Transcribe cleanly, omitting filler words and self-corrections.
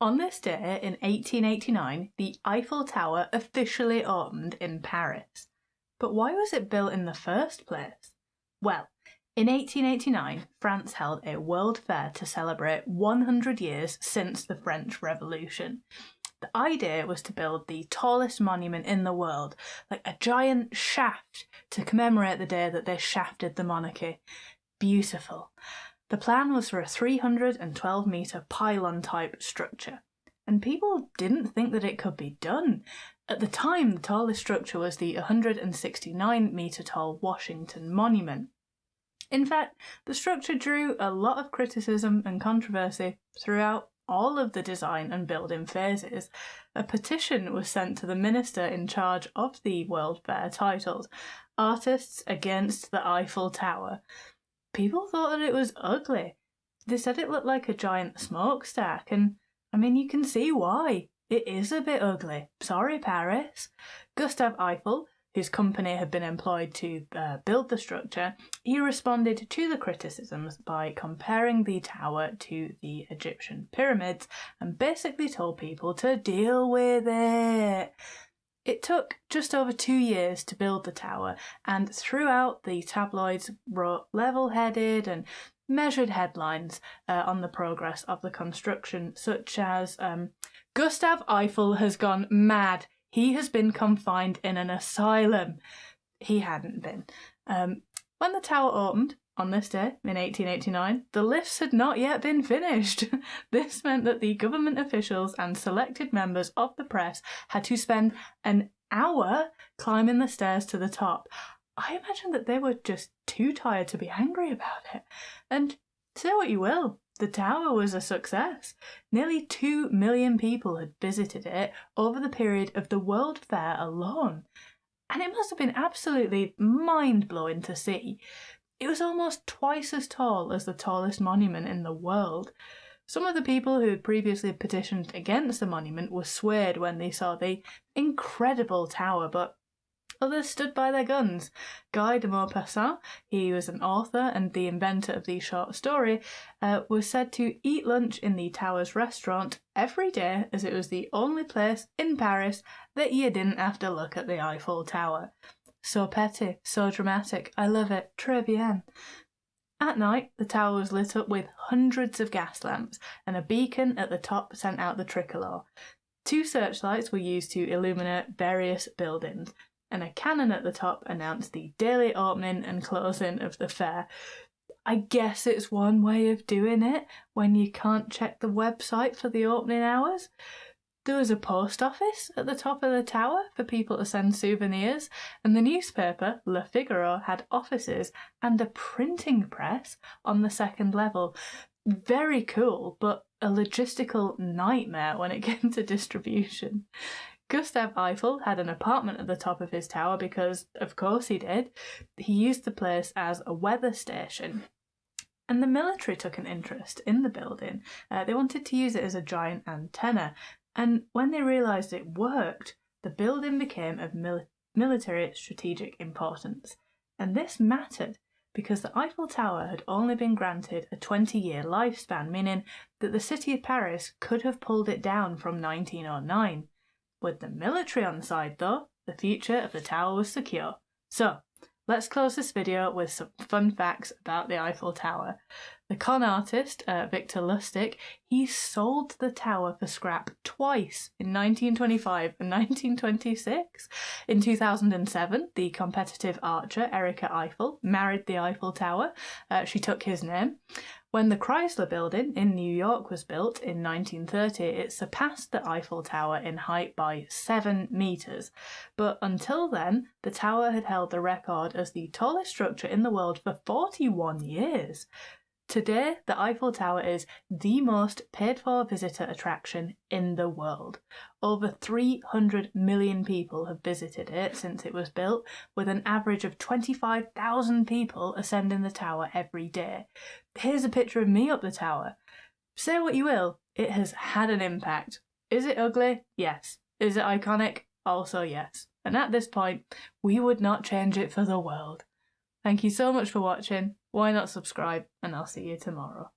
On this day in 1889, the Eiffel Tower officially opened in Paris. But why was it built in the first place? Well, in 1889, France held a World Fair to celebrate 100 years since the French Revolution. The idea was to build the tallest monument in the world, like a giant shaft to commemorate the day that they shafted the monarchy. Beautiful. The plan was for a 312-metre pylon-type structure, and people didn't think that it could be done. At the time, the tallest structure was the 169-metre-tall Washington Monument. In fact, the structure drew a lot of criticism and controversy throughout all of the design and building phases. A petition was sent to the minister in charge of the World Fair titled "Artists Against the Eiffel Tower." People thought that it was ugly. They said it looked like a giant smokestack, and you can see why. It is a bit ugly. Sorry, Paris. Gustave Eiffel, whose company had been employed to build the structure, he responded to the criticisms by comparing the tower to the Egyptian pyramids and basically told people to deal with it. It took just over 2 years to build the tower, and throughout the tabloids wrote level-headed and measured headlines on the progress of the construction, such as Gustave Eiffel has gone mad. He has been confined in an asylum. He hadn't been. When the tower opened, on this day, in 1889, the lifts had not yet been finished. This meant that the government officials and selected members of the press had to spend an hour climbing the stairs to the top. I imagine that they were just too tired to be angry about it. And say what you will, the tower was a success. Nearly 2 million people had visited it over the period of the World Fair alone. And it must have been absolutely mind-blowing to see. It was almost twice as tall as the tallest monument in the world. Some of the people who had previously petitioned against the monument were swayed when they saw the incredible tower, but others stood by their guns. Guy de Maupassant, he was an author and the inventor of the short story, was said to eat lunch in the tower's restaurant every day, as it was the only place in Paris that you didn't have to look at the Eiffel Tower. So petty, so dramatic, I love it, très bien. At night, the tower was lit up with hundreds of gas lamps, and a beacon at the top sent out the tricolour. 2 searchlights were used to illuminate various buildings, and a cannon at the top announced the daily opening and closing of the fair. I guess it's one way of doing it when you can't check the website for the opening hours. There was a post office at the top of the tower for people to send souvenirs, and the newspaper, Le Figaro, had offices and a printing press on the second level. Very cool, but a logistical nightmare when it came to distribution. Gustave Eiffel had an apartment at the top of his tower because, of course he did. He used the place as a weather station. And the military took an interest in the building. They wanted to use it as a giant antenna. And when they realised it worked, the building became of military strategic importance. And this mattered because the Eiffel Tower had only been granted a 20-year lifespan, meaning that the city of Paris could have pulled it down from 1909. With the military on side though, the future of the tower was secure. So, let's close this video with some fun facts about the Eiffel Tower. The con artist, Victor Lustig, he sold the tower for scrap twice, in 1925 and 1926. In 2007, the competitive archer Erika Eiffel married the Eiffel Tower. She took his name. When the Chrysler Building in New York was built in 1930, it surpassed the Eiffel Tower in height by 7 metres. But until then, the tower had held the record as the tallest structure in the world for 41 years. Today, the Eiffel Tower is the most paid-for visitor attraction in the world. Over 300 million people have visited it since it was built, with an average of 25,000 people ascending the tower every day. Here's a picture of me up the tower. Say what you will, it has had an impact. Is it ugly? Yes. Is it iconic? Also yes. And at this point, we would not change it for the world. Thank you so much for watching. Why not subscribe? And I'll see you tomorrow.